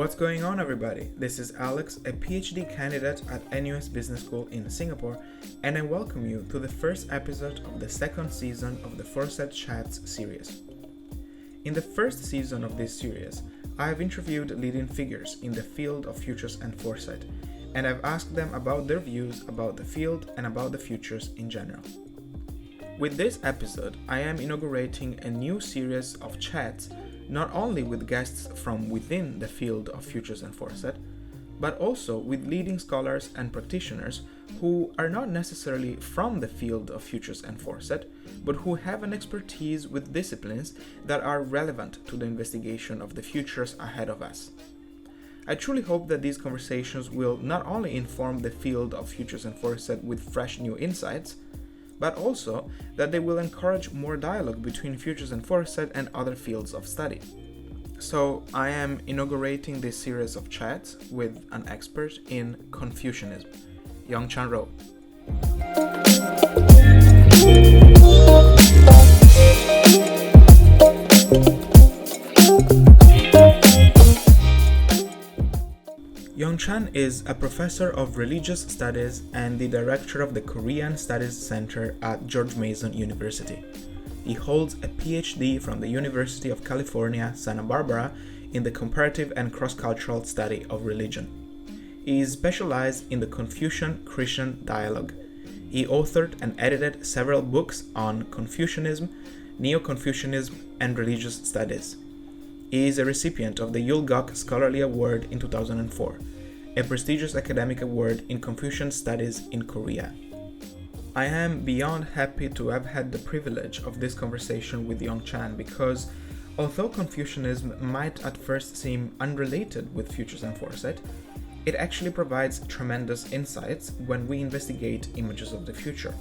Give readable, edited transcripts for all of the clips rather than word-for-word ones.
What's going on, everybody? This is Alex, a PhD candidate at NUS Business School in Singapore, and I welcome you to the first episode of the second season of the 4Sight Chats series. In the first season of this series, I have interviewed leading figures in the field of futures and foresight, and I've asked them about their views about the field and about the futures in general. With this episode, I am inaugurating a new series of chats not only with guests from within the field of futures and foresight, but also with leading scholars and practitioners who are not necessarily from the field of futures and foresight, but who have an expertise with disciplines that are relevant to the investigation of the futures ahead of us. I truly hope that these conversations will not only inform the field of futures and foresight with fresh new insights, but also that they will encourage more dialogue between futures and foresight and other fields of study. So I am inaugurating this series of chats with an expert in Confucianism, Yongchan Rou. Yongchan is a professor of religious studies and the director of the Korean Studies Center at George Mason University. He holds a PhD from the University of California, Santa Barbara in the comparative and cross-cultural study of religion. He is specialized in the Confucian-Christian dialogue. He authored and edited several books on Confucianism, Neo-Confucianism, and religious studies. He is a recipient of the Yul Gok Scholarly Award in 2004, a prestigious academic award in Confucian studies in Korea. I am beyond happy to have had the privilege of this conversation with Yongchan because, although Confucianism might at first seem unrelated with futures and foresight, it actually provides tremendous insights when we investigate images of the future.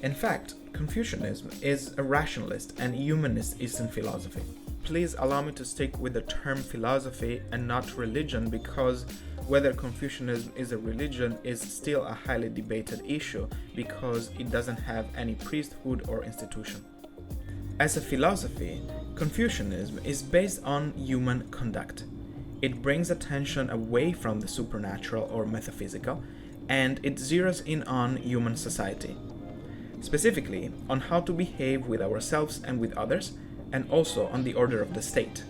In fact, Confucianism is a rationalist and humanist Eastern philosophy. Please allow me to stick with the term philosophy and not religion because whether Confucianism is a religion is still a highly debated issue because it doesn't have any priesthood or institution. As a philosophy, Confucianism is based on human conduct. It brings attention away from the supernatural or metaphysical, and it zeroes in on human society, specifically on how to behave with ourselves and with others, and also on the order of the state.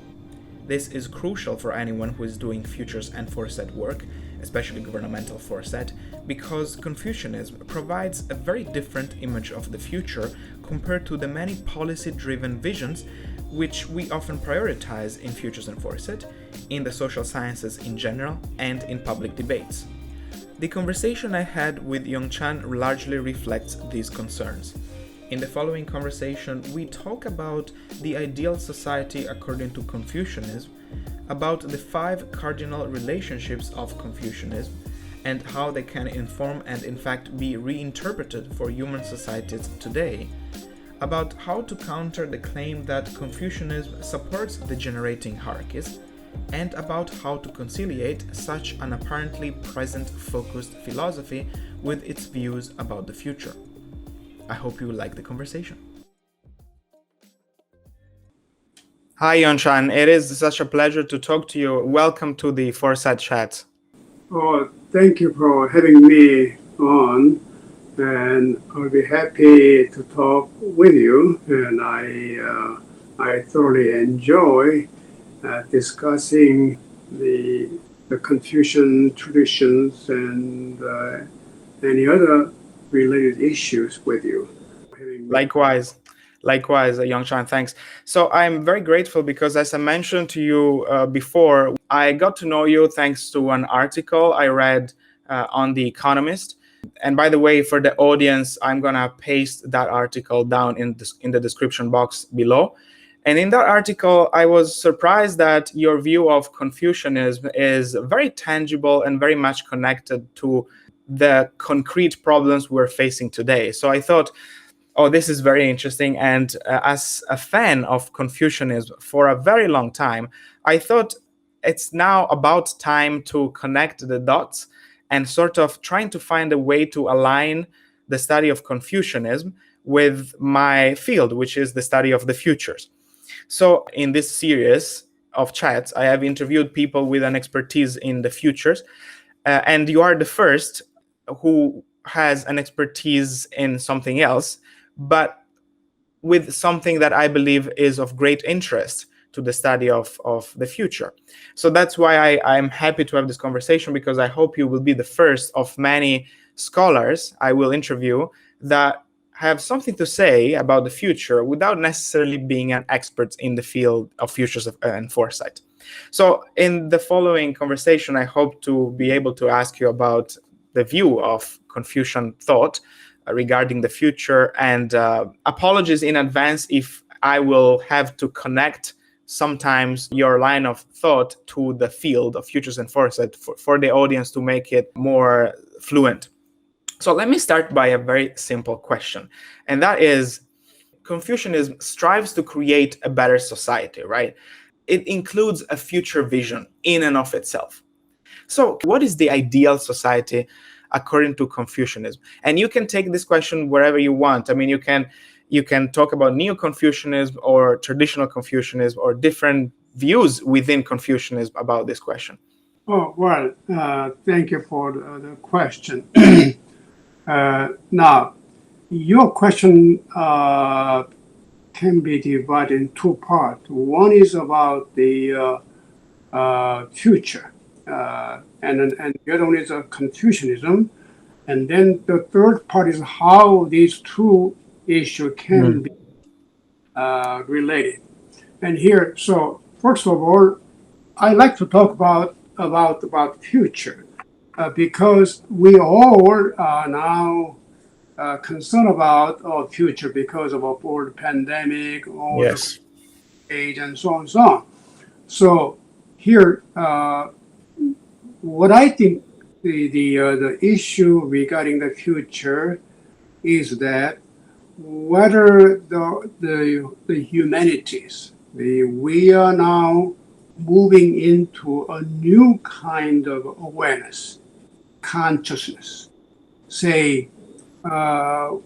This is crucial for anyone who is doing futures and foresight work, especially governmental foresight, because Confucianism provides a very different image of the future compared to the many policy-driven visions which we often prioritize in futures and foresight, in the social sciences in general, and in public debates. The conversation I had with Yongchan largely reflects these concerns. In the following conversation, we talk about the ideal society according to Confucianism, about the 5 cardinal relationships of Confucianism, and how they can inform and in fact be reinterpreted for human societies today, about how to counter the claim that Confucianism supports degenerating hierarchies, and about how to conciliate such an apparently present-focused philosophy with its views about the future. I hope you like the conversation. Hi, Yongchan. It is such a pleasure to talk to you. Welcome to the 4Sight Chat. Oh, thank you for having me on, and I'll be happy to talk with you. And I thoroughly enjoy discussing the Confucian traditions and any other related issues with you. Likewise, Yongchan, thanks. So I'm very grateful because, as I mentioned to you before, I got to know you thanks to an article I read on The Economist. And by the way, for the audience, I'm gonna paste that article down in the description box below. And in that article, I was surprised that your view of Confucianism is very tangible and very much connected to the concrete problems we're facing today. So I thought, oh, this is very interesting. And as a fan of Confucianism for a very long time, I thought it's now about time to connect the dots and sort of trying to find a way to align the study of Confucianism with my field, which is the study of the futures. So in this series of chats, I have interviewed people with an expertise in the futures, and you are the first who has an expertise in something else, but with something that I believe is of great interest to the study of the future. So that's why I'm happy to have this conversation, because I hope you will be the first of many scholars I will interview that have something to say about the future without necessarily being an expert in the field of futures and foresight. So in the following conversation, I hope to be able to ask you about the view of Confucian thought regarding the future, and apologies in advance if I will have to connect sometimes your line of thought to the field of futures and foresight for the audience to make it more fluent. So let me start by a very simple question, and that is, Confucianism strives to create a better society, right? It includes a future vision in and of itself. So what is the ideal society according to Confucianism? And you can take this question wherever you want. I mean, you can talk about Neo-Confucianism or traditional Confucianism or different views within Confucianism about this question. Oh, well, thank you for the question. Now, your question can be divided in two parts. One is about the future, and the other one is Confucianism. And then the third part is how these two issues can be related. And here, so first of all, I like to talk about future because we all are now concerned about our future because of all the pandemic, all Yes. the age, and so on and so on. So here, what I think the issue regarding the future is that whether the humanities, we are now moving into a new kind of awareness, consciousness. Say, some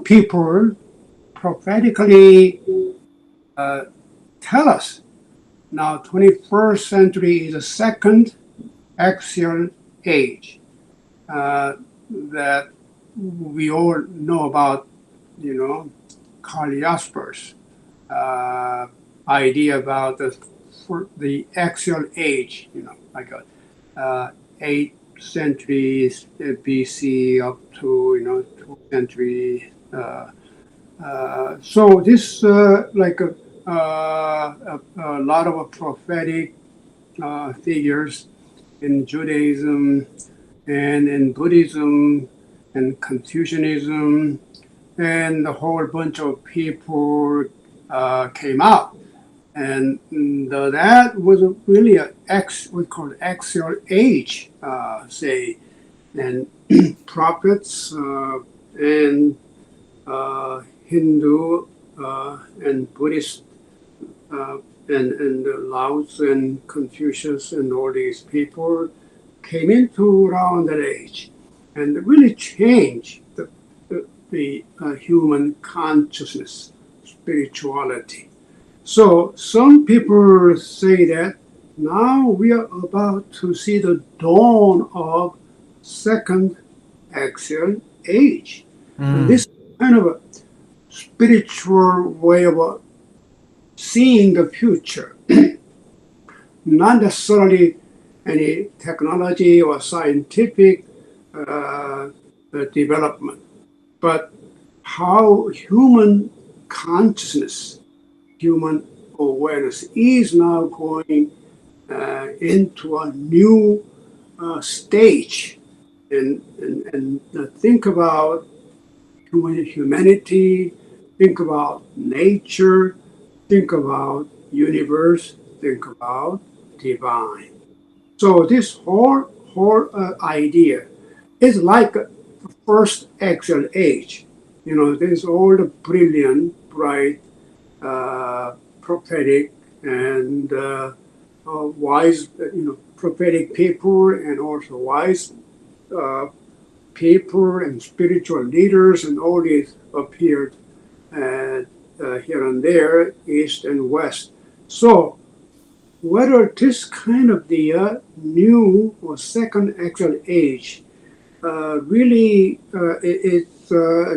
people prophetically tell us now 21st century is a second axial age that we all know about, Carl Jasper's idea about the axial age, like 8th century BC up to 2nd century. So this like a lot of prophetic figures in Judaism and in Buddhism and Confucianism, and a whole bunch of people came out. And that was really we call it axial age, say, and prophets and Hindu and Buddhist and Lao Tzu and Confucius and all these people came into around that age and really changed the human consciousness, spirituality. So some people say that now we are about to see the dawn of second axial age. And this kind of a spiritual way of seeing the future, not necessarily any technology or scientific development, but how human consciousness, human awareness is now going into a new stage, and think about humanity, think about nature, think about universe, think about divine. So this whole idea is like the first axial age. There's all the brilliant, bright, prophetic and wise, prophetic people, and also wise people and spiritual leaders, and all these appeared here and there, east and west. So whether this kind of the new or second actual age really is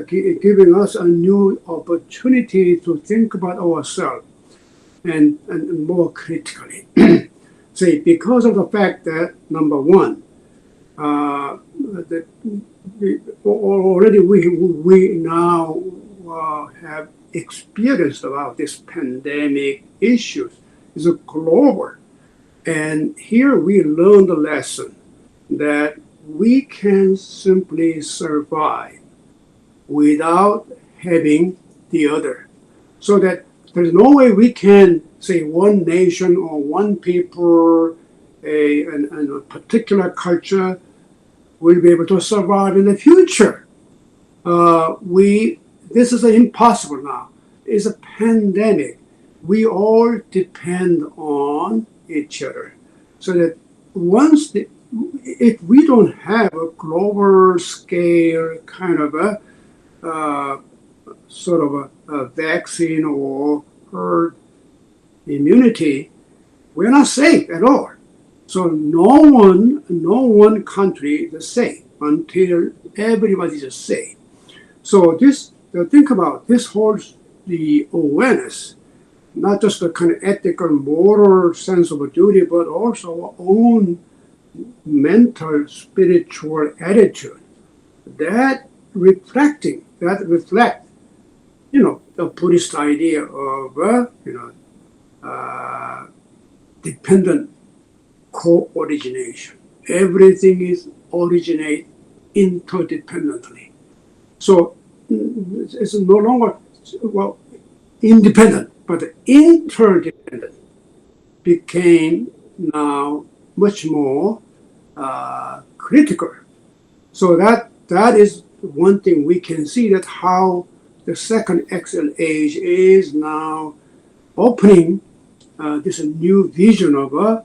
giving us a new opportunity to think about ourselves and more critically. Say, because of the fact that, number one, that already we now have experience about this pandemic issues. It's a global. And here we learn the lesson that we can simply survive without having the other. So that there's no way we can say one nation or one people and a particular culture will be able to survive in the future. This is impossible now. It's a pandemic. We all depend on each other. So that if we don't have a global scale kind of a sort of a vaccine or herd immunity, we're not safe at all. So no one country is safe until everybody is safe. So think about this holds the awareness, not just the kind of ethical, moral sense of a duty, but also our own mental, spiritual attitude that reflect, the Buddhist idea of, dependent co-origination. Everything is originate interdependently. So it's no longer, independent, but interdependent became now much more critical. So that is one thing we can see, that how the second axial age is now opening this new vision of a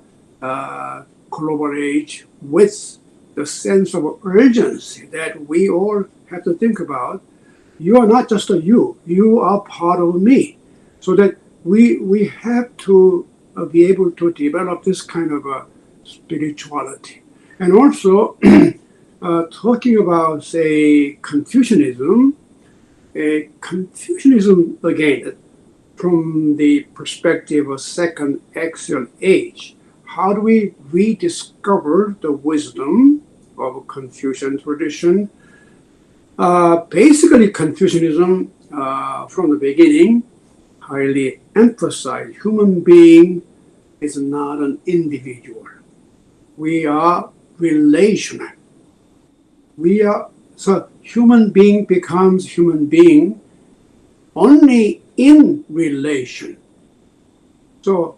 global age with the sense of urgency that we all have to think about. You are not just you are part of me. So that we have to be able to develop this kind of a spirituality. And also, talking about, say, Confucianism, Confucianism, again, from the perspective of second axial age, how do we rediscover the wisdom of Confucian tradition? Basically, Confucianism, from the beginning, highly emphasized human being is not an individual. We are relational. So human being becomes human being only in relation. So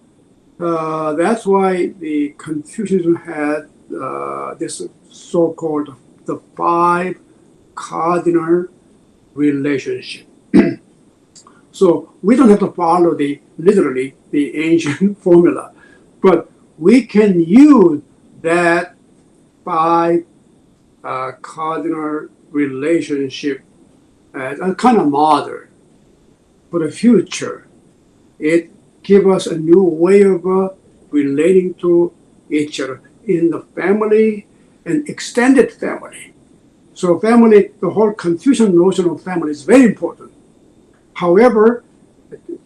that's why the Confucianism had this so-called the 5 cardinal relationship. So we don't have to follow literally the ancient formula, but we can use that 5 cardinal relationship as a kind of model for the future. It gives us a new way of relating to each other in the family and extended family. So family, the whole Confucian notion of family is very important. However,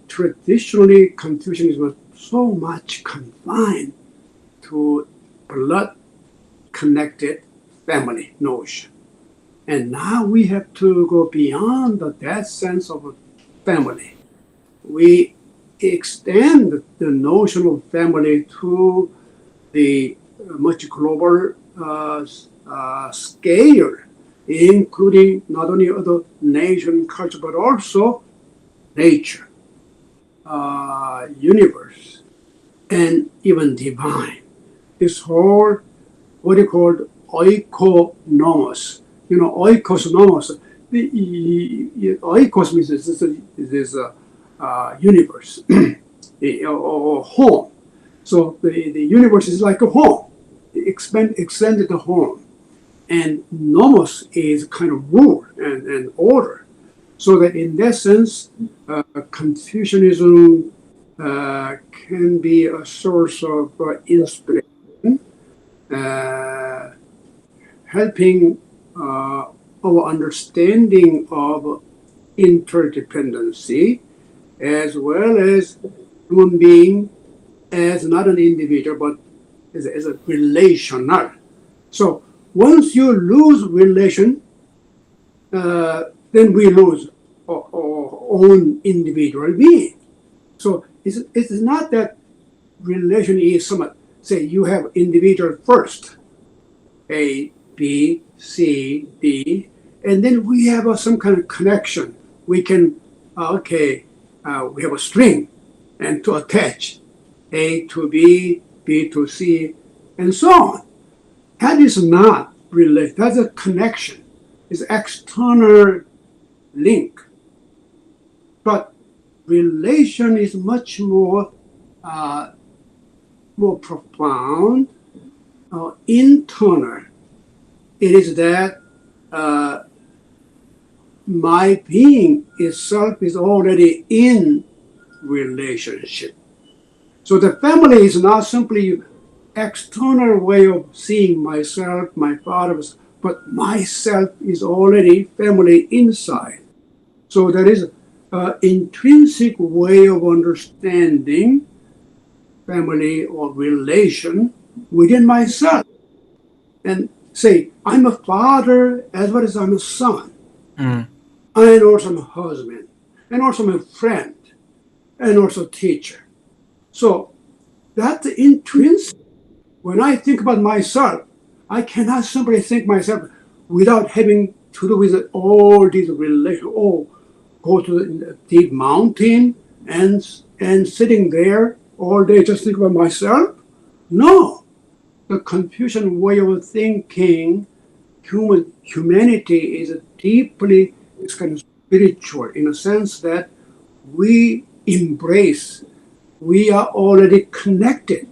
traditionally Confucianism was so much confined to blood-connected family notion. And now we have to go beyond that sense of family. We extend the notion of family to the much global scale, including not only other nation culture, but also nature, universe, and even divine. This whole, what you call oikonomos. Oikos nomos. Oikos means this universe or home. So the universe is like a home, extended home. And nomos is kind of rule and order. So that in that sense, Confucianism can be a source of inspiration, helping our understanding of interdependency, as well as human being as not an individual, but as a relational. So once you lose relation, then we lose our own individual being. So it's not that relation is somewhat, say you have individual first, A, B, C, D, and then we have some kind of connection. We can, we have a string and to attach A to B, B to C, and so on. That is not relation. That's a connection. It's external link. But relation is much more profound, internal. It is that my being itself is already in relationship. So the family is not simply external way of seeing myself, my father, but myself is already family inside. So there is an intrinsic way of understanding family or relation within myself. And say, I'm a father as well as I'm a son. And also I'm a husband. And also I'm a friend. And also a teacher. So that's intrinsic. When I think about myself, I cannot simply think myself without having to do with all these relations. Oh, go to the deep mountain and sitting there all day just think about myself? No. The Confucian way of thinking, humanity is deeply, it's kind of spiritual in a sense that we embrace, we are already connected.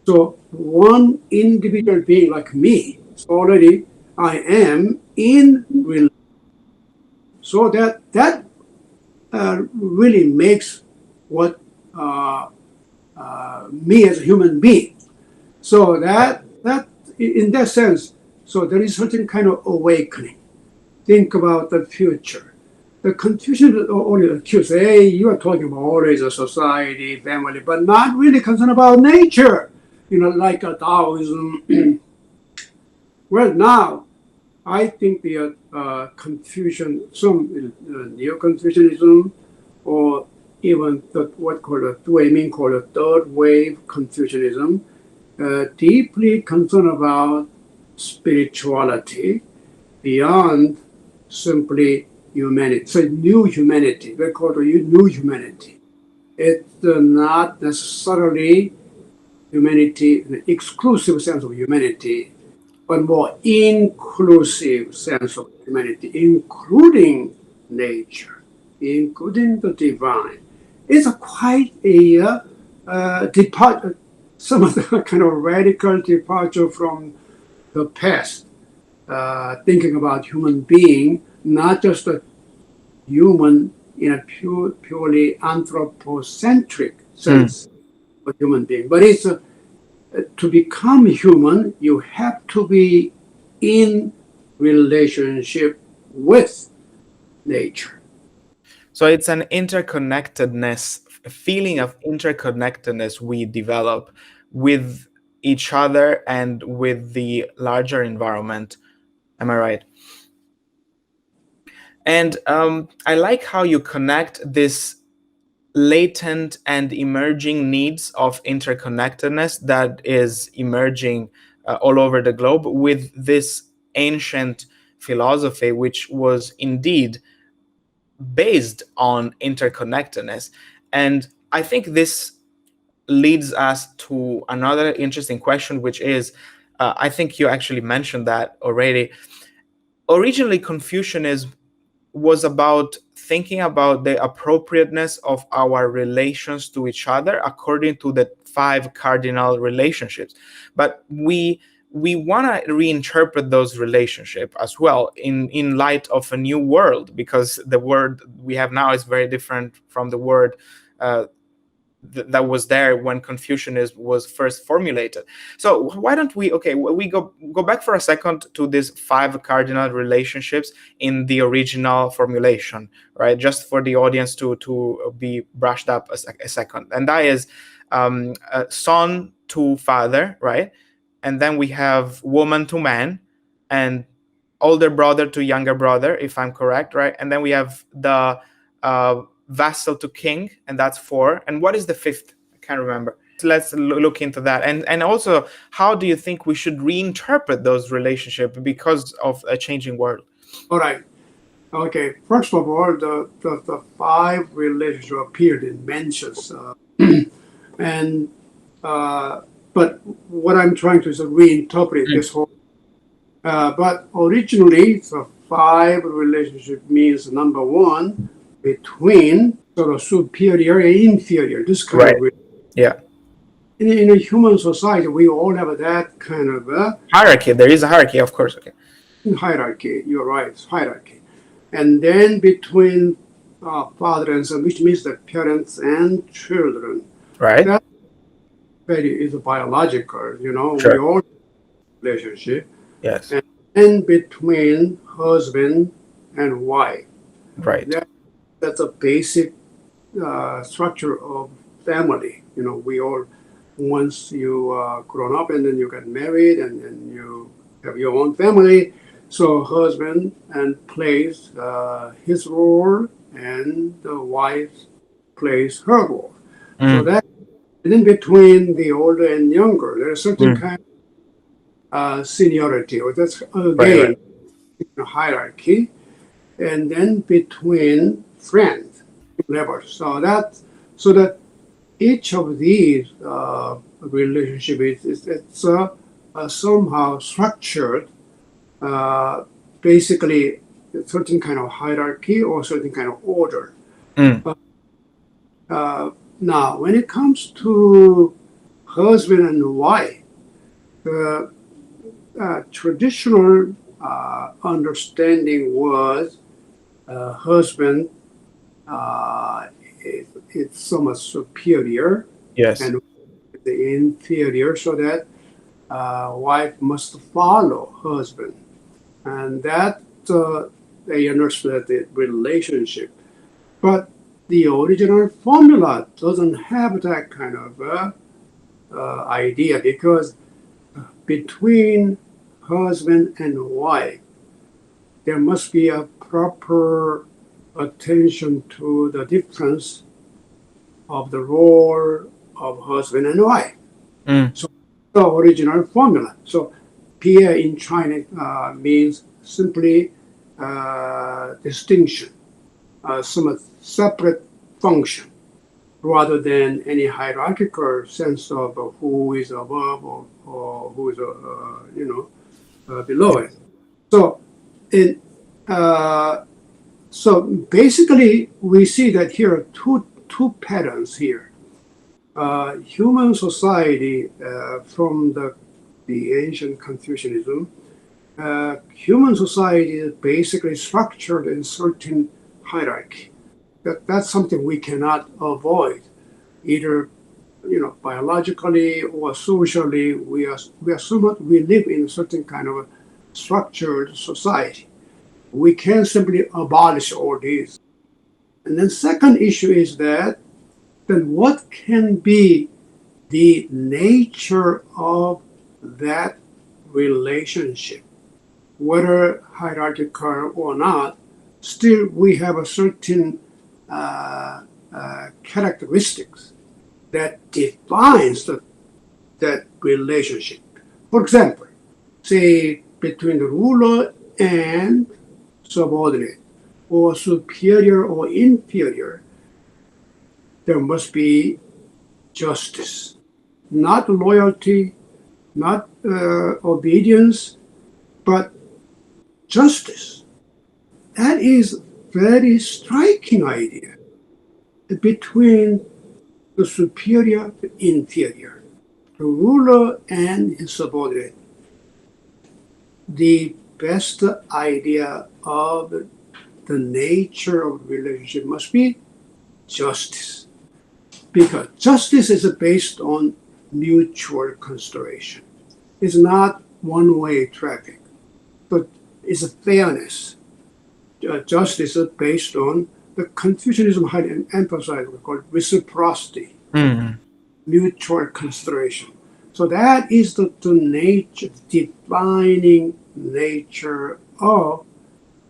So one individual being like me is already, I am in relationship. So that really makes what me as a human being. So that in that sense, so there is certain kind of awakening. Think about the future. The Confucian only accuse, hey, you are talking about always a society, family, but not really concerned about nature. Like a Taoism. Well, now I think the Confucian, some Neo-Confucianism, or even what called a third wave Confucianism, deeply concerned about spirituality beyond simply humanity. So new humanity, they call it new humanity. It's not necessarily humanity in the exclusive sense of humanity, but more inclusive sense of humanity, including nature, including the divine. It's quite a departure, some of the kind of radical departure from the past, thinking about human being, not just a human in a purely anthropocentric sense of human being, but it's to become human, you have to be in relationship with nature. So it's an interconnectedness, a feeling of interconnectedness we develop with each other and with the larger environment. Am I right? And I like how you connect this latent and emerging needs of interconnectedness that is emerging all over the globe with this ancient philosophy, which was indeed based on interconnectedness. And I think this leads us to another interesting question, which is, I think you actually mentioned that already. Originally, Confucianism was about thinking about the appropriateness of our relations to each other according to the 5 cardinal relationships. But we want to reinterpret those relationships as well in light of a new world, because the word we have now is very different from the word that was there when Confucianism was first formulated. So why don't we go back for a second to these 5 cardinal relationships in the original formulation, right? Just for the audience to be brushed up a second, and that is son to father, right? And then we have woman to man, and older brother to younger brother, if I'm correct, right? And then we have the vassal to king, and that's 4. And what is the 5th? I can't remember. So let's look into that. And also, how do you think we should reinterpret those relationships because of a changing world? All right. Okay. First of all, the 5 relationships appeared in Mencius, and but what I'm trying to is reinterpret this whole. But originally, the 5 relationship means number 1 between sort of superior and inferior. This kind of yeah. In a human society, we all have that kind of hierarchy. There is a hierarchy, of course. Okay. Hierarchy. You're right. It's hierarchy, and then between father and son, which means the parents and children. Right. That is biological. Sure. We all relationship. Yes. And between husband and wife. Right. That's a basic structure of family. We all, once you grown up and then you get married and then you have your own family. So husband and plays his role and the wife plays her role. So that, and then between the older and younger, there's a certain kind of seniority, or that's again hierarchy, and then between friends levels. So that each of these relationships it's somehow structured, basically a certain kind of hierarchy or certain kind of order. Now, when it comes to husband and wife, the traditional understanding was husband is somewhat superior, yes, and the inferior, so that wife must follow husband, and that they understood the relationship. But the original formula doesn't have that kind of idea, because between husband and wife, there must be a proper attention to the difference of the role of husband and wife. So the original formula. So Pia in China means simply distinction, some separate function, rather than any hierarchical sense of who is above or who is below it. So so basically, we see that here are two patterns here. Human society, from the ancient Confucianism, human society is basically structured in certain hierarchy. That's something we cannot avoid, either biologically or socially. We live in a certain kind of a structured society. We can't simply abolish all these. And then second issue is that then what can be the nature of that relationship? Whether hierarchical or not, still we have a certain characteristics that defines that relationship. For example, say between the ruler and subordinate, or superior or inferior, there must be justice, not loyalty, not obedience, but justice. That is very striking idea between the superior and inferior, the ruler and his subordinate. The best idea of the nature of relationship must be justice. because justice is based on mutual consideration. It's not one-way traffic, but it's a fairness. Justice is based on the Confucianism highly emphasized, we call it reciprocity, mutual consideration. So that is the nature, defining nature of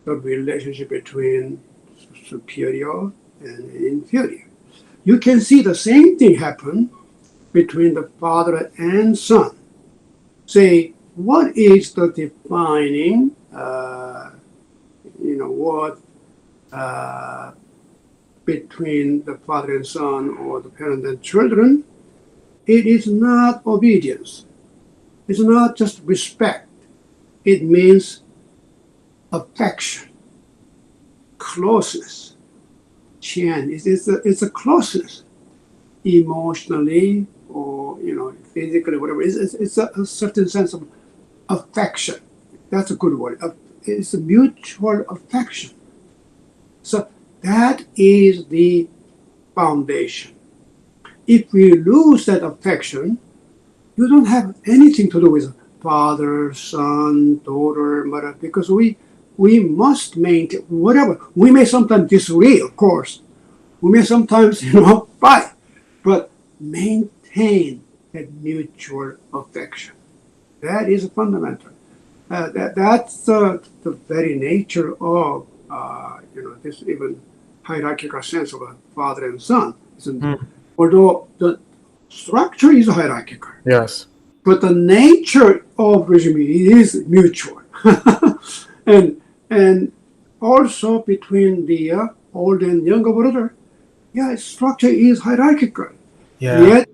the relationship between superior and inferior. You can see the same thing happen between the father and son. Say, what is the defining, word between the father and son, or the parent and children? It is not obedience. It's not just respect. It means affection, closeness. Qian, it's a closeness, emotionally or physically, whatever. It's a certain sense of affection. That's a good word. It's a mutual affection. So that is the foundation. If we lose that affection, you don't have anything to do with father, son, daughter, mother, because we must maintain whatever. We may sometimes disagree, of course. We may sometimes, fight, but maintain that mutual affection. That is fundamental. That's the very nature of, this even hierarchical sense of a father and son. Although the structure is hierarchical. Yes. But the nature of regime is mutual. and also between the old and younger brother, structure is hierarchical. Yeah. Yet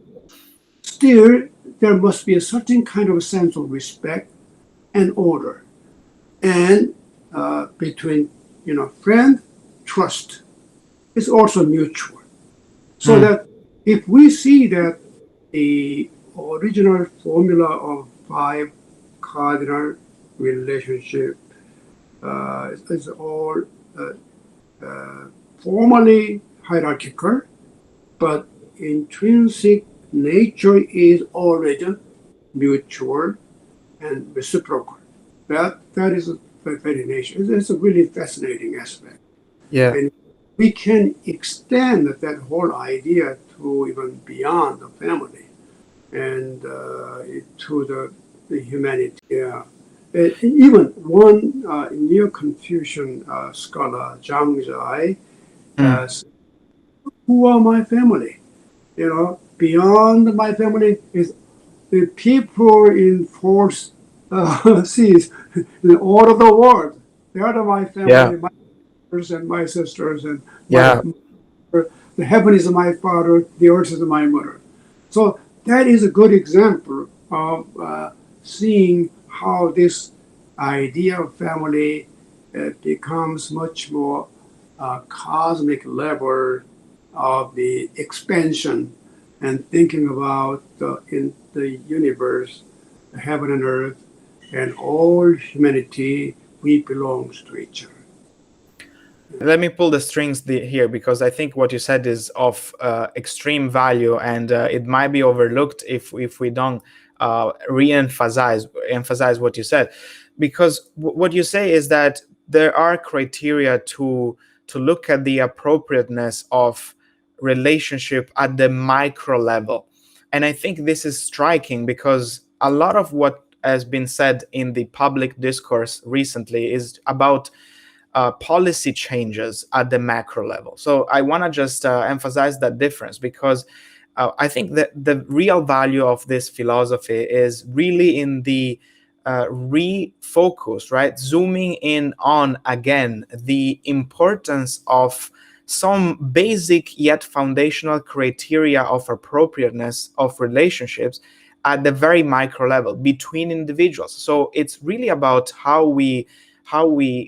still there must be a certain kind of sense of respect and order. And between friend, trust is also mutual. So that if we see that the original formula of 5 cardinal relationship is all formally hierarchical, but intrinsic nature is already mutual and reciprocal. That is a very nature. It's a really fascinating aspect. Yeah. And we can extend that whole idea to even beyond the family and to the humanity. Yeah. Even one neo-Confucian scholar, Zhang Zhai, said, who are my family? Beyond my family is the people in 4 seas in all of the world. They are my family, my brothers and my sisters, and the heaven is my father, the earth is my mother. So that is a good example of seeing how this idea of family becomes much more cosmic level of the expansion and thinking about in the universe, heaven and earth, and all humanity, we belong to each other. Let me pull the strings here, because I think what you said is of extreme value, and it might be overlooked if we don't emphasize what you said, because what you say is that there are criteria to look at the appropriateness of relationship at the micro level. And I think this is striking, because a lot of what has been said in the public discourse recently is about policy changes at the macro level. So I want to just emphasize that difference, because I think that the real value of this philosophy is really in the refocus, right? Zooming in on, again, the importance of some basic yet foundational criteria of appropriateness of relationships at the very micro level between individuals. So it's really about how we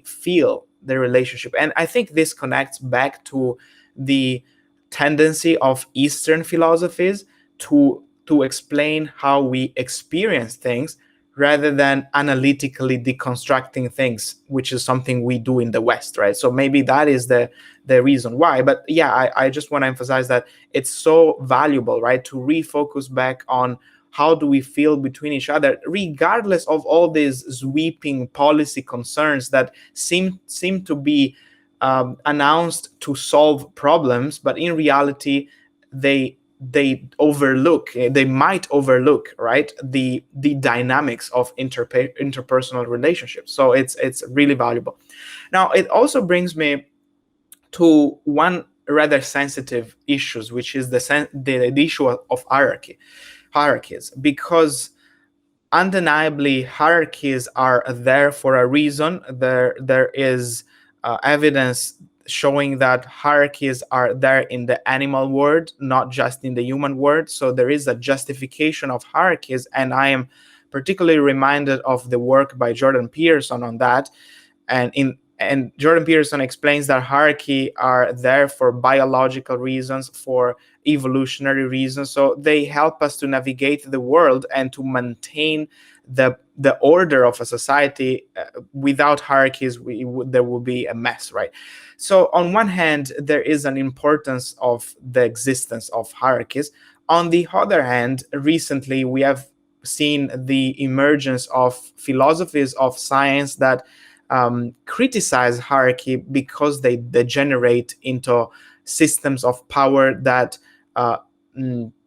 feel the relationship. And I think this connects back to the tendency of Eastern philosophies to explain how we experience things rather than analytically deconstructing things, which is something we do in the West, right? So maybe that is the reason why. But yeah, I just want to emphasize that it's so valuable, right, to refocus back on how do we feel between each other, regardless of all these sweeping policy concerns that seem to be announced to solve problems, but in reality, they might overlook, right, the dynamics of interpersonal relationships. So it's really valuable. Now, it also brings me to one rather sensitive issues, which is the issue of hierarchies, because undeniably hierarchies are there for a reason. There is evidence showing that hierarchies are there in the animal world, not just in the human world. So there is a justification of hierarchies, and I am particularly reminded of the work by Jordan Peterson on that. And Jordan Peterson explains that hierarchy are there for biological reasons, for evolutionary reasons. So they help us to navigate the world and to maintain the order of a society. Without hierarchies, there would be a mess, right? So on one hand, there is an importance of the existence of hierarchies. On the other hand, recently we have seen the emergence of philosophies of science that criticize hierarchy because they degenerate into systems of power that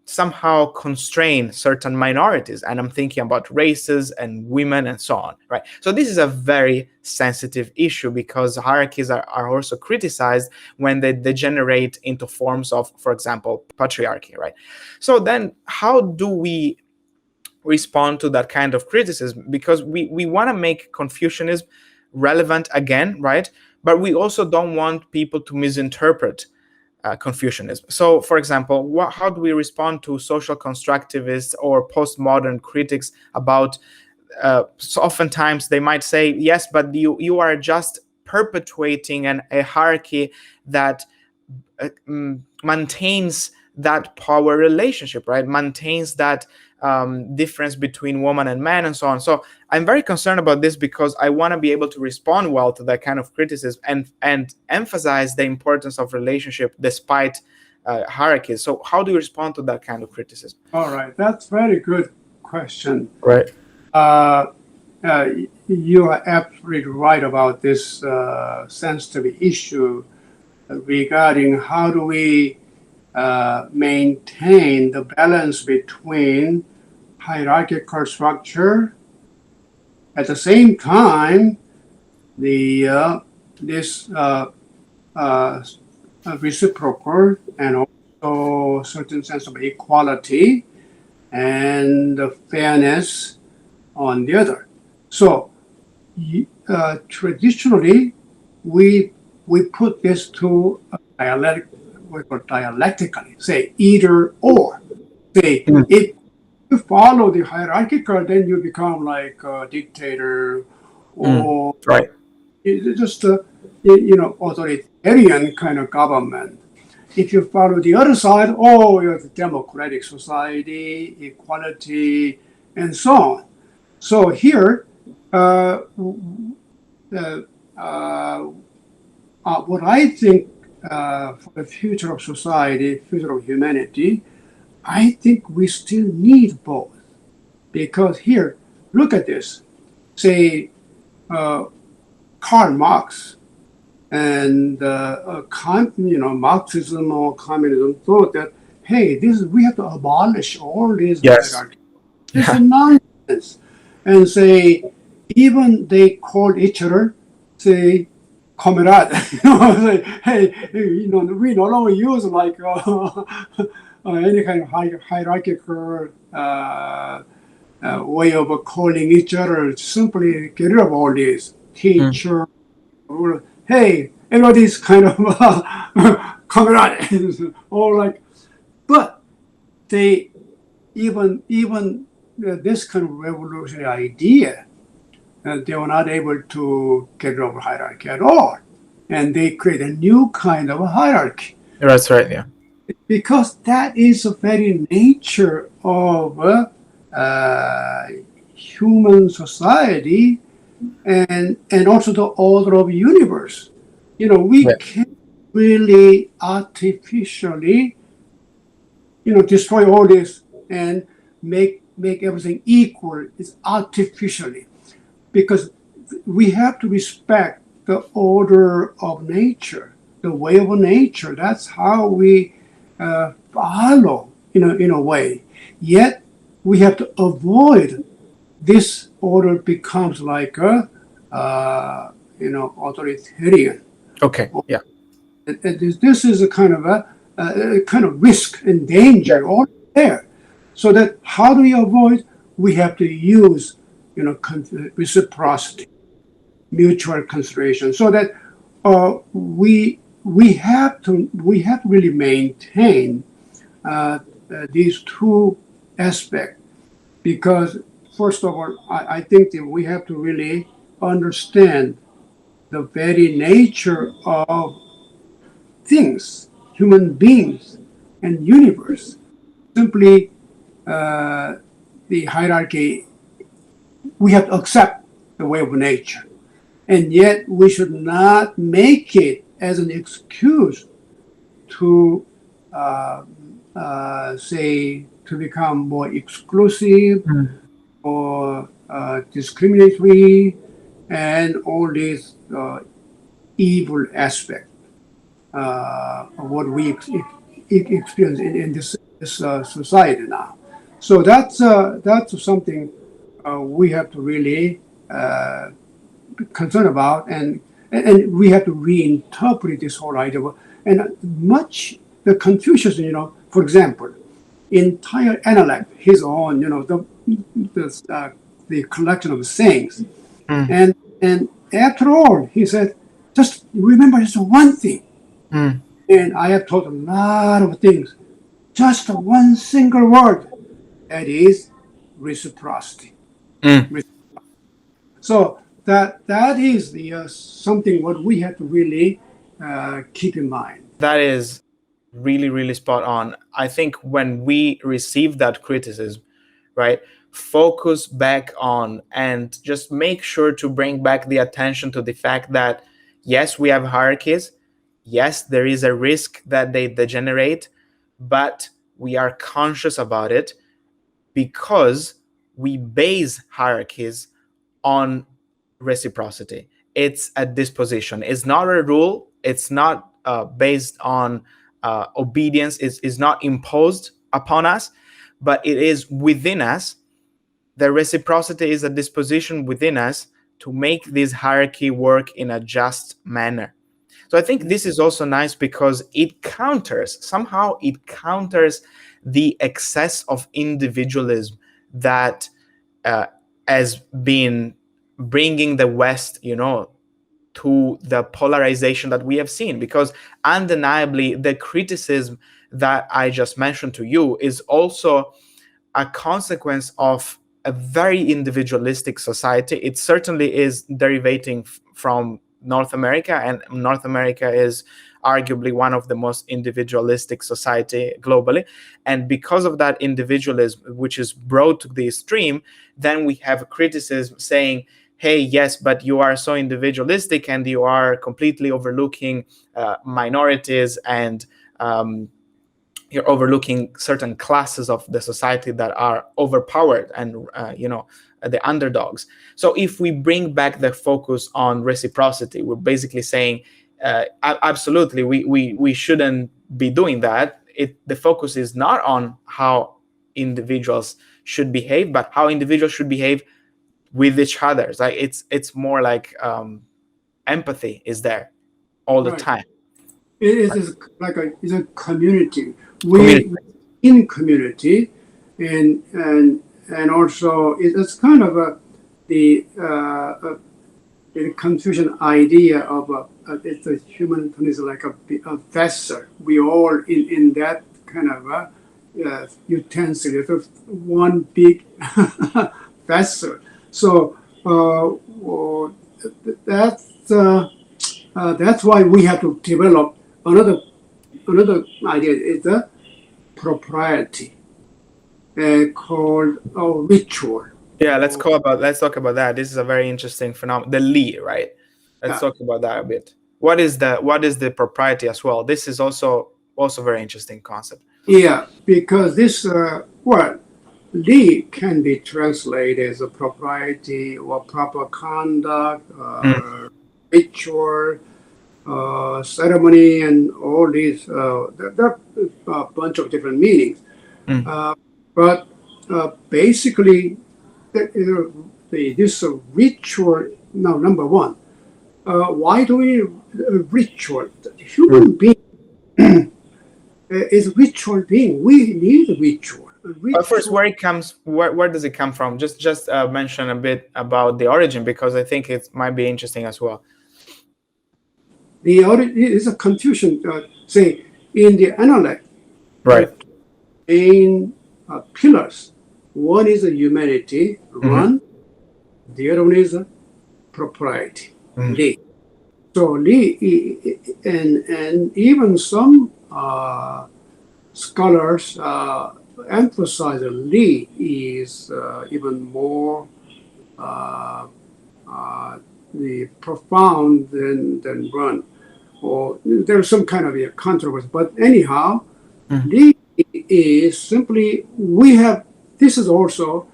somehow constrain certain minorities. And I'm thinking about races and women and so on, right? So this is a very sensitive issue because hierarchies are also criticized when they degenerate into forms of, for example, patriarchy, right? So then how do we respond to that kind of criticism? Because we want to make Confucianism relevant again, right? But we also don't want people to misinterpret Confucianism. So, for example, how do we respond to social constructivists or postmodern critics about? So oftentimes they might say, "Yes, but you are just perpetuating a hierarchy that maintains that power relationship, right? Maintains that difference between woman and man and so on." So I'm very concerned about this because I want to be able to respond well to that kind of criticism and emphasize the importance of relationship despite hierarchies. So how do you respond to that kind of criticism? All right, that's very good question. Right. You are absolutely right about this sensitive issue regarding how do we maintain the balance between hierarchical structure. At the same time, this reciprocal and also certain sense of equality and fairness on the other. So traditionally, we put this to dialectically, say either or. Say if you follow the hierarchical, then you become like a dictator or right. Just authoritarian kind of government. If you follow the other side, you're a democratic society, equality, and so on. So here, what I think for the future of society, future of humanity, I think we still need both. Because here, look at this. Say, Karl Marx and Marxism or communism thought that, hey, we have to abolish all these hierarchies. This is nonsense. And say, even they called each other, say, comrade. Say, hey, we no longer use like any kind of hierarchical way of calling each other. Simply get rid of all these. Teacher, hey, everybody's kind of comrade. Or like, but they even this kind of revolutionary idea, they were not able to get rid of hierarchy at all, and they create a new kind of a hierarchy. That's right. Yeah. Because that is the very nature of human society and also the order of universe. We can't really artificially, destroy all this and make everything equal. It's artificially, because we have to respect the order of nature, the way of nature. That's how we follow, in a way. Yet we have to avoid this order becomes like a, authoritarian. Okay. Yeah. And this is a kind of a kind of risk and danger all there. So that how do we avoid? We have to use, reciprocity, mutual consideration, so that we have to really maintain these two aspects, because first of all, I think that we have to really understand the very nature of things, human beings, and universe. Simply the hierarchy, we have to accept the way of nature. And yet we should not make it as an excuse to, say, to become more exclusive or discriminatory and all these evil aspects of what we experience in this society now. So that's something we have to really concerned about, and we have to reinterpret this whole idea. And much the Confucius, for example, entire analect his own, the collection of sayings, and after all, he said, just remember just one thing. And I have taught a lot of things. Just one single word, that is reciprocity. So that is the something what we have to really keep in mind. That is really, really spot on. I think when we receive that criticism, right, focus back on and just make sure to bring back the attention to the fact that, yes, we have hierarchies. Yes, there is a risk that they degenerate, but we are conscious about it because we base hierarchies on reciprocity. It's a disposition. It's not a rule. It's not based on obedience. It's not imposed upon us, but it is within us. The reciprocity is a disposition within us to make this hierarchy work in a just manner. So I think this is also nice because it counters the excess of individualism that has been bringing the West, to the polarization that we have seen. Because undeniably, the criticism that I just mentioned to you is also a consequence of a very individualistic society. It certainly is derivating from North America, and North America is arguably one of the most individualistic society globally. And because of that individualism, which is brought to the extreme, then we have criticism saying, hey, yes, but you are so individualistic and you are completely overlooking minorities, and you're overlooking certain classes of the society that are overpowered and the underdogs. So if we bring back the focus on reciprocity, we're basically saying absolutely we shouldn't be doing that. The focus is not on how individuals should behave, but how individuals should behave with each other. Like it's more like empathy is there all the time. It is like it's a community. We in community, and also it's kind of the Confucian idea of it's a human is like a vessel. We all in that kind of utensil. It's one big vessel. So that's why we have to develop another idea. Is the propriety called ritual. Yeah, let's talk about that. This is a very interesting phenomenon. The Li, right? Let's Yeah, talk about that a bit. What is the propriety as well? This is also very interesting concept. yeah, because this word Li can be translated as a propriety or proper conduct, Mm, ritual, ceremony, and all these. There are a bunch of different meanings. mm. Uh, but basically, this ritual. Now, number one, why do we ritual? The Mm. human being is ritual being. We need a ritual. A But first, ritual. where does it come from? Just mention a bit about the origin, because I think it might be interesting as well. The is a confusion. Say in the analect, there Right. are main pillars. One is a humanity, Mm-hmm. one. The other one is a propriety, Mm. Li. So Li, and even some scholars emphasize that Li is even more uh, uh, the profound than Run. Or there's some kind of a controversy. But anyhow, Mm. Li is simply we have. This is also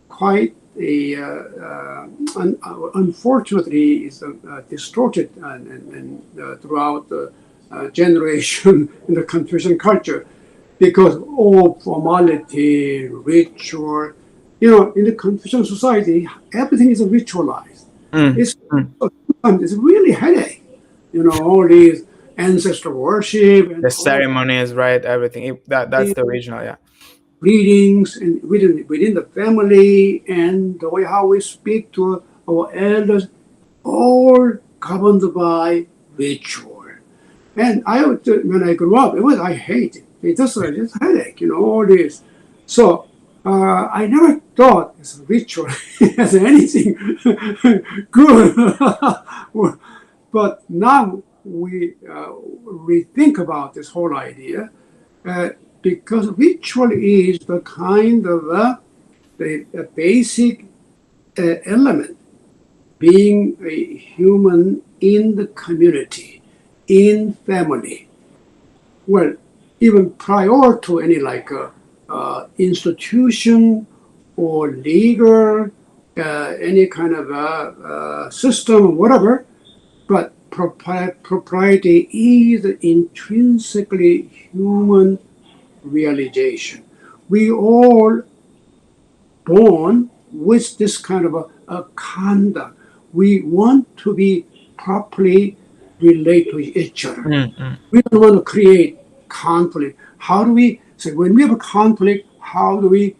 quite a unfortunately is distorted and throughout the generation in the Confucian culture because all formality, ritual, in the Confucian society, everything is ritualized. Mm. It's Mm. sometimes it's really headache, all these ancestor worship The and all ceremonies, right? Everything. That's these the original. Yeah. readings and within the family and the way how we speak to our elders, all governed by ritual. And when I grew up, I hate it. It's just a headache, all this. So I never thought it's a ritual as anything good. But now we think about this whole idea uh, because ritual is the kind of the basic element being a human in the community, in family. Well, even prior to any like institution or legal, any kind of system or whatever, but propriety is intrinsically human realization. We all born with this kind of a conduct. We want to be properly relate to each other. Mm. We don't want to create conflict. How do we say when we have a conflict? How do we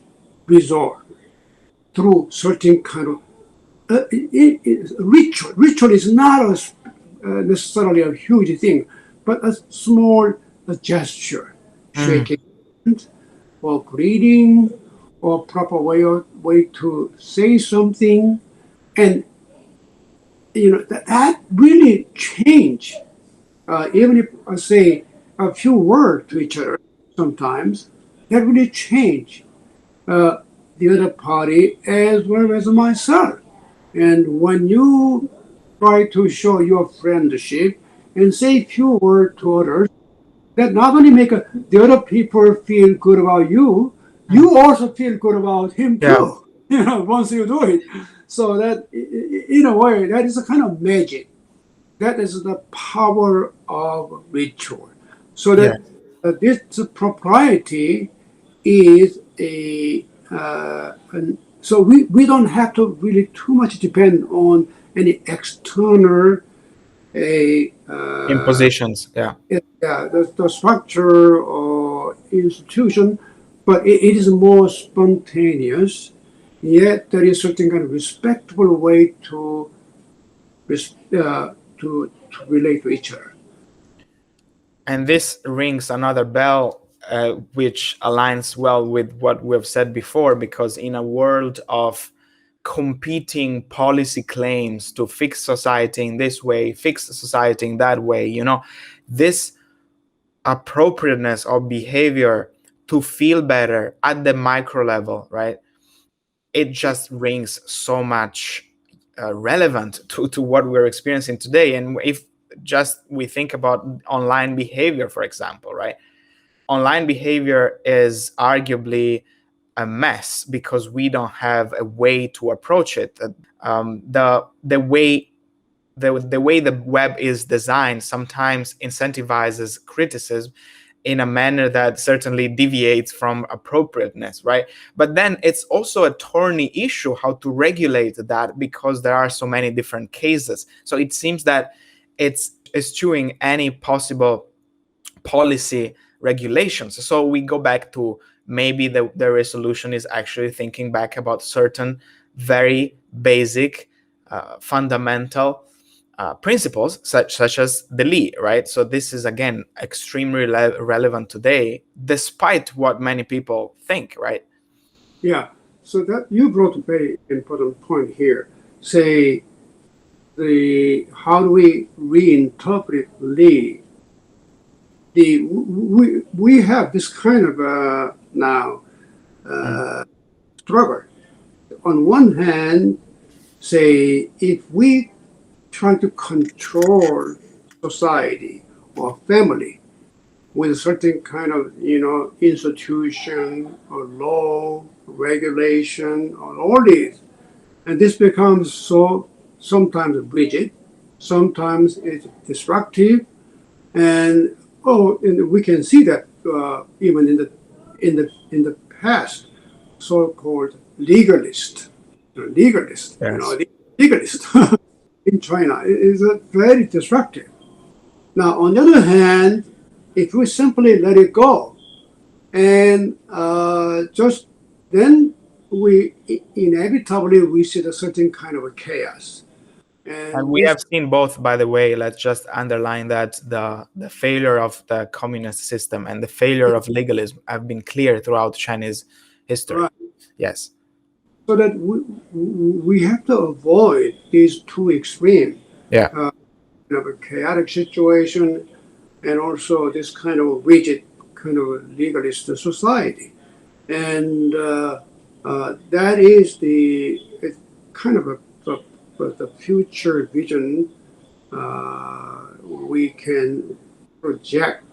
resolve through certain kind of ritual? Ritual is not necessarily a huge thing, but a small gesture, Mm. shaking hands, or greeting, or proper way to say something, and that really change. Even if I say a few words to each other, sometimes that really change the other party as well as myself. And when you try to show your friendship and say few words to others, that not only make the other people feel good about you, Mm. you also feel good about him Yeah. too. Once you do it, so that in a way that is a kind of magic. That is the power of ritual. So Yeah. that this propriety is so we don't have to really too much depend on any external a Impositions. Yeah. yeah, the structure or institution, but it is more spontaneous. Yet there is certain kind of respectable way to relate to each other. And this rings another bell, which aligns well with what we've said before, because in a world of competing policy claims to fix society in this way, fix society in that way, this appropriateness of behavior to feel better at the micro level, right? it just rings so much relevant to what we're experiencing today. And if just we think about online behavior, for example, right? Online behavior is arguably a mess because we don't have a way to approach it. The way the web is designed sometimes incentivizes criticism in a manner that certainly deviates from appropriateness, right? But then it's also a thorny issue how to regulate that, because there are so many different cases. So it seems that it's eschewing any possible policy regulations. So we go back to maybe the resolution is actually thinking back about certain very basic, fundamental principles, such as the Li, right? So this is again extremely relevant today, despite what many people think, right? Yeah. So that you brought a very important point here. Say the how do we reinterpret Li? We have this kind of now struggle. On one hand, say if we try to control society or family with a certain kind of institution or law regulation or all these, and this becomes so sometimes rigid, sometimes it's destructive, and and we can see that even in the past, so-called legalist, Yes. legalist in China is very destructive. Now, on the other hand, if we simply let it go, and just then we inevitably we see a certain kind of a chaos. And we have seen both, by the way. Let's just underline that the failure of the communist system and the failure of legalism have been clear throughout Chinese history. Right. Yes. So that we have to avoid these two extremes. Yeah. Of a chaotic situation and also this kind of rigid kind of legalist society. And that is the kind of the future vision we can project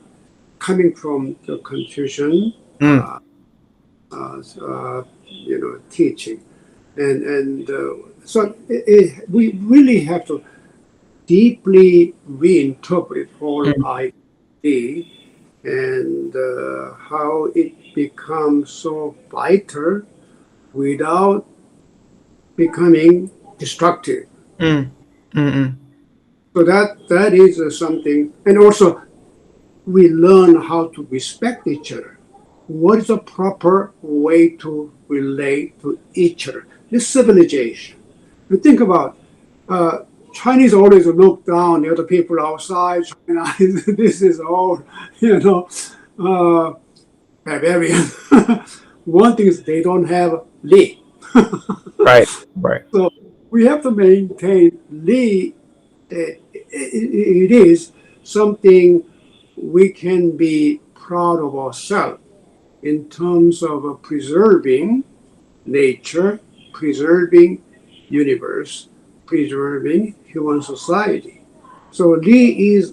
coming from the Confucian teaching. And so we really have to deeply reinterpret whole idea and how it becomes so vital without becoming destructive. So that is something, and also we learn how to respect each other. What is a proper way to relate to each other? This civilization. You think about Chinese always look down the other people outside China. This is all, barbarian. One thing is they don't have Li. Right. So we have to maintain Li. It is something we can be proud of ourselves in terms of preserving nature, preserving universe, preserving human society. So Li is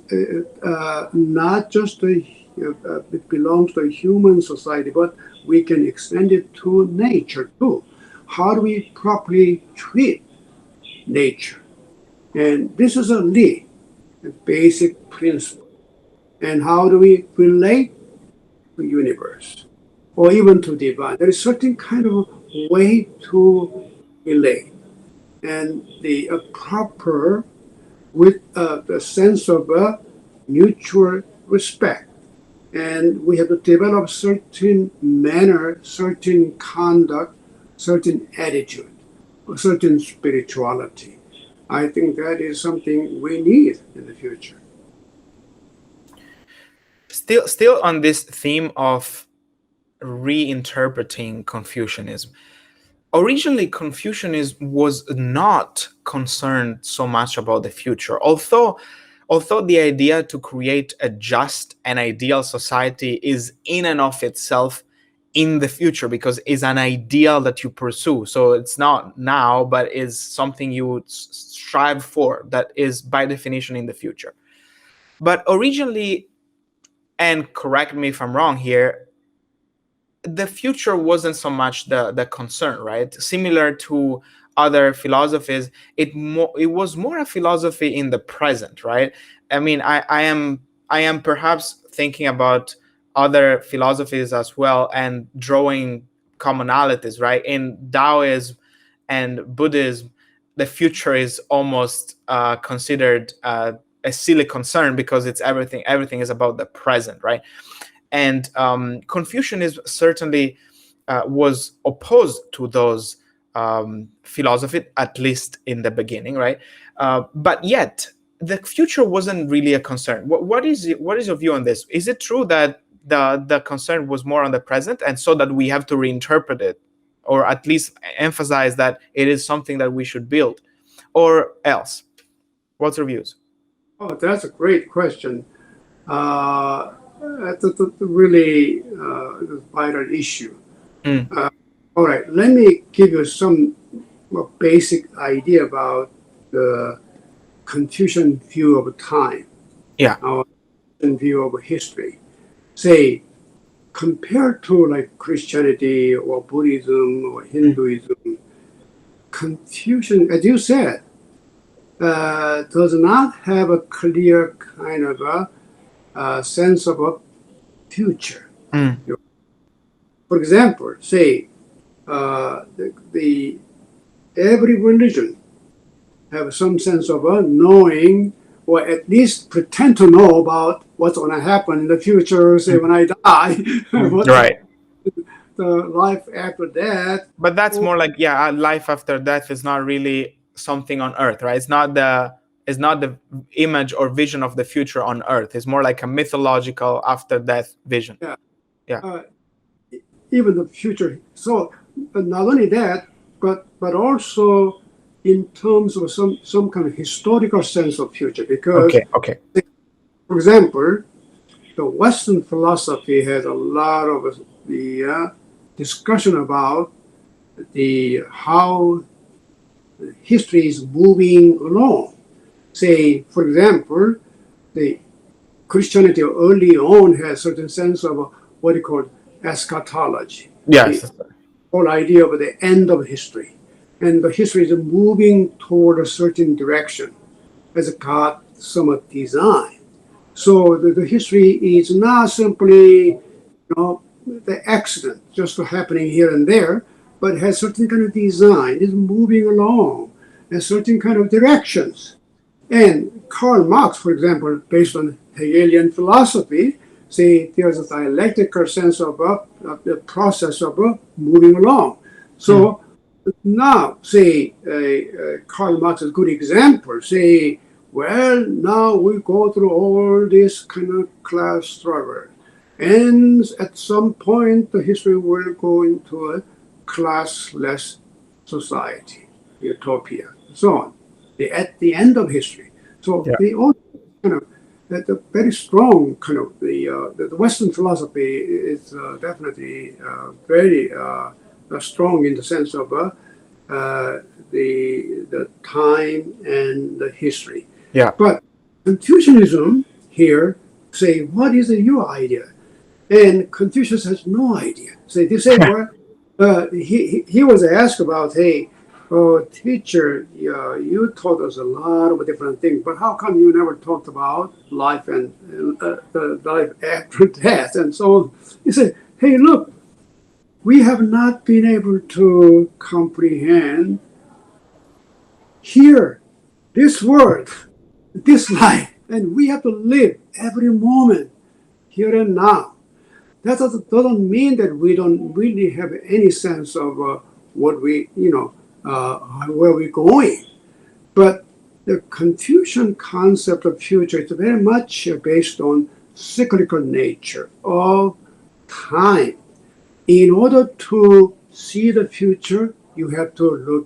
not just it belongs to a human society, but we can extend it to nature too. How do we properly treat nature? And this is a Li, a basic principle. And how do we relate to universe or even to divine? There is certain kind of way to relate. And the proper with the sense of mutual respect. And we have to develop certain manner, certain conduct, certain attitude, a certain spirituality. I think that is something we need in the future. Still on this theme of reinterpreting Confucianism. Originally, Confucianism was not concerned so much about the future, although the idea to create a just and ideal society is in and of itself in the future, because it's an ideal that you pursue. So it's not now, but is something you would strive for, that is by definition in the future. But originally, and correct me if I'm wrong here, the future wasn't so much the concern, right? Similar to other philosophies, it was more a philosophy in the present, right? I mean, I am perhaps thinking about other philosophies as well and drawing commonalities, right? In Taoism and Buddhism, the future is almost considered a silly concern, because it's everything is about the present, right? And Confucianism certainly was opposed to those philosophy, at least in the beginning, right? But yet, the future wasn't really a concern. What is your view on this? Is it true that the concern was more on the present, and so that we have to reinterpret it, or at least emphasize that it is something that we should build, or else? What's your views? Oh, that's a great question. That's a really vital issue. Mm. All right, let me give you some basic idea about the Confucian view of time, Yeah. our view of history. Say, compared to like Christianity or Buddhism or Hinduism, Confucian, as you said, does not have a clear kind of a sense of a future. Mm. For example, say the every religion have some sense of knowing, or at least pretend to know about what's going to happen in the future. Say when I die, what Right. the life after that. But that's more like, yeah, life after death is not really something on earth, right? It's not the image or vision of the future on earth. It's more like a mythological after death vision. Yeah. Yeah. Even the future. So, but not only that, but also in terms of some kind of historical sense of future. Because, Okay. for example, the Western philosophy has a lot of the discussion about how history is moving along. Say, for example, the Christianity early on has certain sense of what you call eschatology. Yes. The whole idea of the end of history. And the history is moving toward a certain direction as God somewhat designed. So the history is not simply, the accident just happening here and there, but has certain kind of design, is moving along in certain kind of directions. And Karl Marx, for example, based on Hegelian philosophy, say there's a dialectical sense of the process of moving along. So now, say, Karl Marx is a good example. Say, well, now we go through all this kind of class struggle. And at some point, the history will go into a classless society, utopia, and so on. At the end of history. So they all kind of, that the very strong kind of the Western philosophy is definitely very strong in the sense of the time and the history. Yeah. But Confucianism here say, what is your idea? And Confucius has no idea. So they say, well, he was asked about, hey, teacher, you taught us a lot of different things, but how come you never talked about life and the life after death and so on? He said, hey, look, we have not been able to comprehend here, this world, this life, and we have to live every moment here and now. That doesn't mean that we don't really have any sense of what we, where we're going. But the Confucian concept of future is very much based on cyclical nature of time. In order to see the future, you have to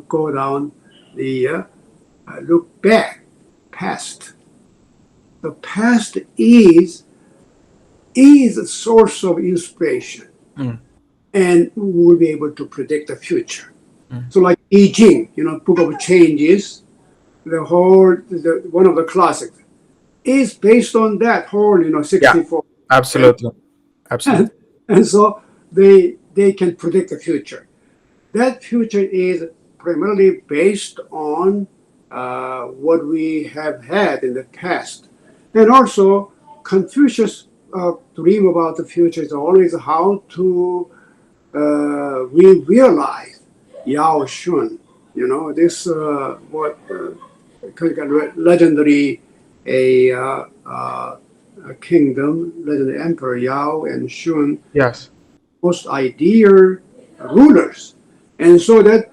go down look back, past. The past is is a source of inspiration, Mm. and we will be able to predict the future. Mm. So, like I Ching, Book of Changes, one of the classics is based on that whole, Yeah, 64. absolutely. And, Absolutely. and so they can predict the future. That future is primarily based on what we have had in the past. And also, Confucius' dream about the future is always how to realize Yao Shun. This what kind of legendary a, uh, uh, a kingdom, legendary emperor Yao and Shun, Yes. most ideal rulers. And so that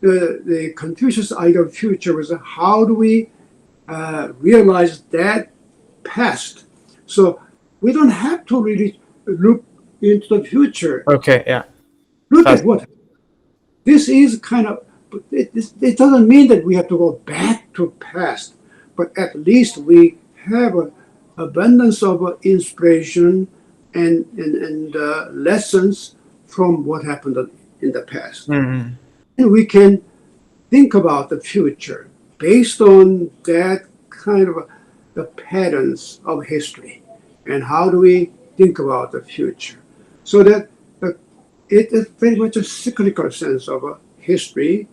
the Confucius ideal future was how do we realize that past? So we don't have to really look into the future. Okay. Yeah. Look at Fast. what this is kind of. It doesn't mean that we have to go back to past, but at least we have an abundance of inspiration and lessons from what happened in the past. Mm. And we can think about the future based on that kind of the patterns of history. And how do we think about the future? So that it is very much a cyclical sense of history,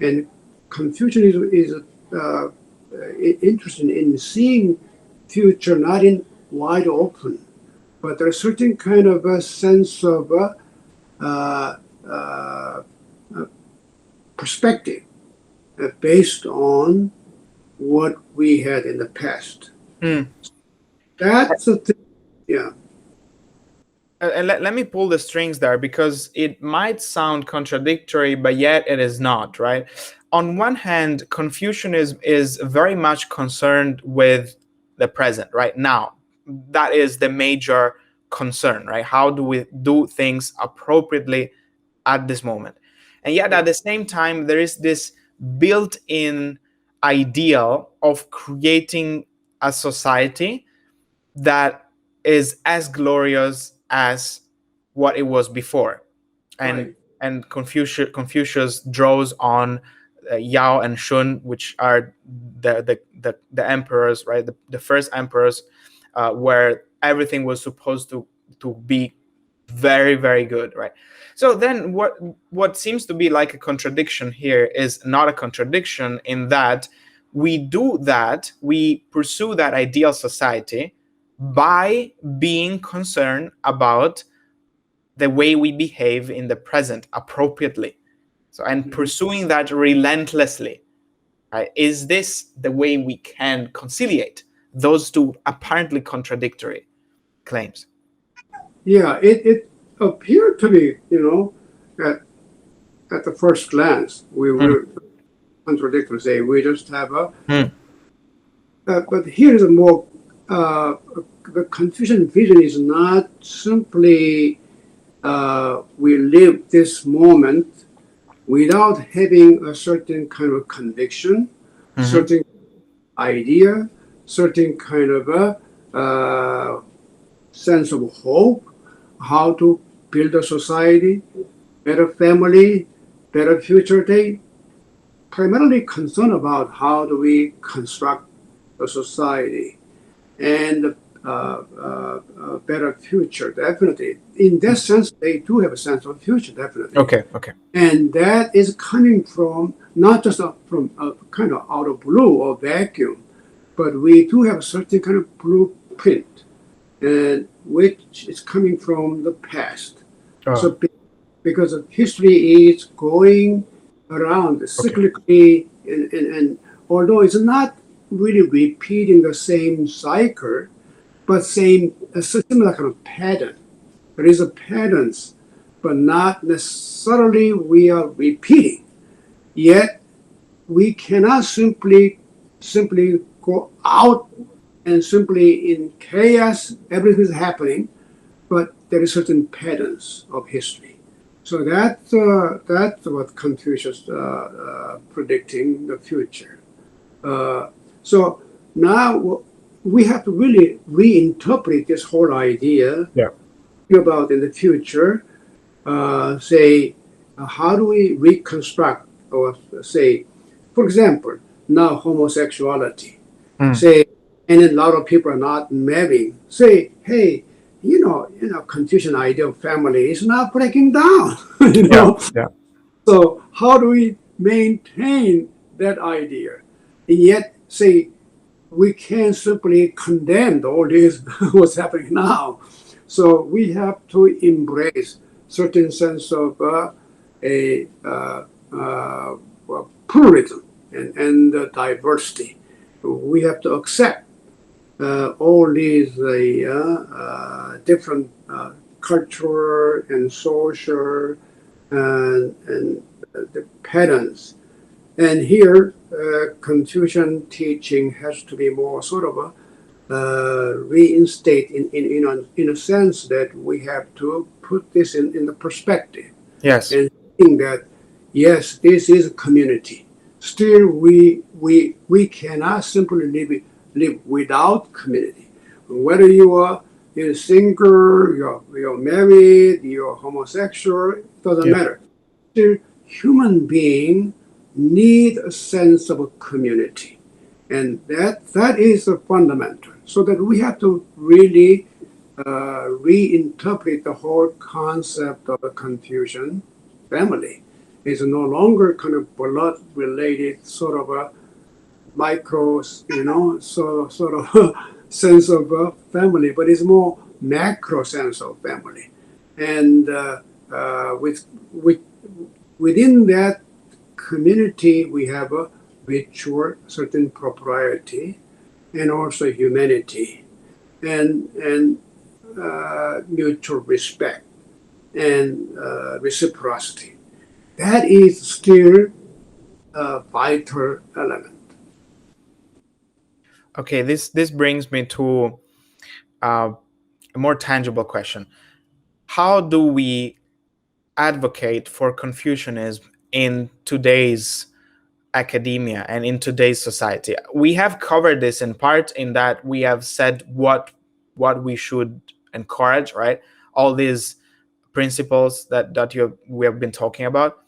and Confucianism is interested in seeing future not in wide open, but there's a certain kind of a sense of uh, uh, perspective based on what we had in the past. Mm. That's the thing. Yeah. And let me pull the strings there because it might sound contradictory, but yet it is not, right? On one hand, Confucianism is very much concerned with the present, right? Now, that is the major concern, right? How do we do things appropriately at this moment? And yet, at the same time, there is this built in ideal of creating a society that is as glorious as what it was before. And Right. Confucius draws on Yao and Shun, which are the emperors, right? The first emperors, where everything was supposed to be very, very good, right? So then what seems to be like a contradiction here is not a contradiction in that we pursue that ideal society by being concerned about the way we behave in the present appropriately. So, and pursuing that relentlessly, right? Is this the way we can conciliate those two apparently contradictory claims? Yeah, it appeared to be, at the first glance, we Hmm. were contradictory. Say we just have Hmm. but here is a more the Confucian vision is not simply we live this moment without having a certain kind of conviction, Mhm. certain idea, certain kind of a sense of hope, how to build a society, better family, better future. They primarily concerned about how do we construct a society and a better future, definitely. In that sense, they do have a sense of future, definitely. Okay. Okay. And that is coming from not just from a kind of out of blue or vacuum, but we do have a certain kind of blueprint, and which is coming from the past. Oh, So because of history is going around okay. cyclically, and although it's not really repeating the same cycle, but same a similar kind of pattern. There is a patterns, but not necessarily we are repeating. Yet we cannot simply go out and simply in chaos, everything is happening, but there is certain patterns of history. So that's what Confucius predicting the future. So now we have to really reinterpret this whole idea about in the future. Say, how do we reconstruct, or say, for example, now homosexuality. Say, and a lot of people are not marrying. Say, hey, Confucian idea of family is not breaking down. So how do we maintain that idea? And yet, say, we can't simply condemn all this what's happening now. So we have to embrace certain sense of pluralism and diversity. We have to accept all these different cultural and social and the patterns. And here, Confucian teaching has to be more sort of reinstate in a sense that we have to put this in the perspective. Yes. And think that, yes, this is a community. Still, we cannot simply live without community. Whether you're single, you're married, you're homosexual, it doesn't matter. Still, human beings need a sense of a community. And that is a fundamental. So that we have to really reinterpret the whole concept of a Confucian family. It's no longer kind of blood-related sort of a micro, sort of sense of family, but it's more macro sense of family. And within that community, we have a ritual, certain propriety, and also humanity, and mutual respect, and reciprocity. That is still a vital element. Okay, this brings me to a more tangible question. How do we advocate for Confucianism in today's academia and in today's society? We have covered this in part in that we have said what we should encourage, right? All these principles that we have been talking about.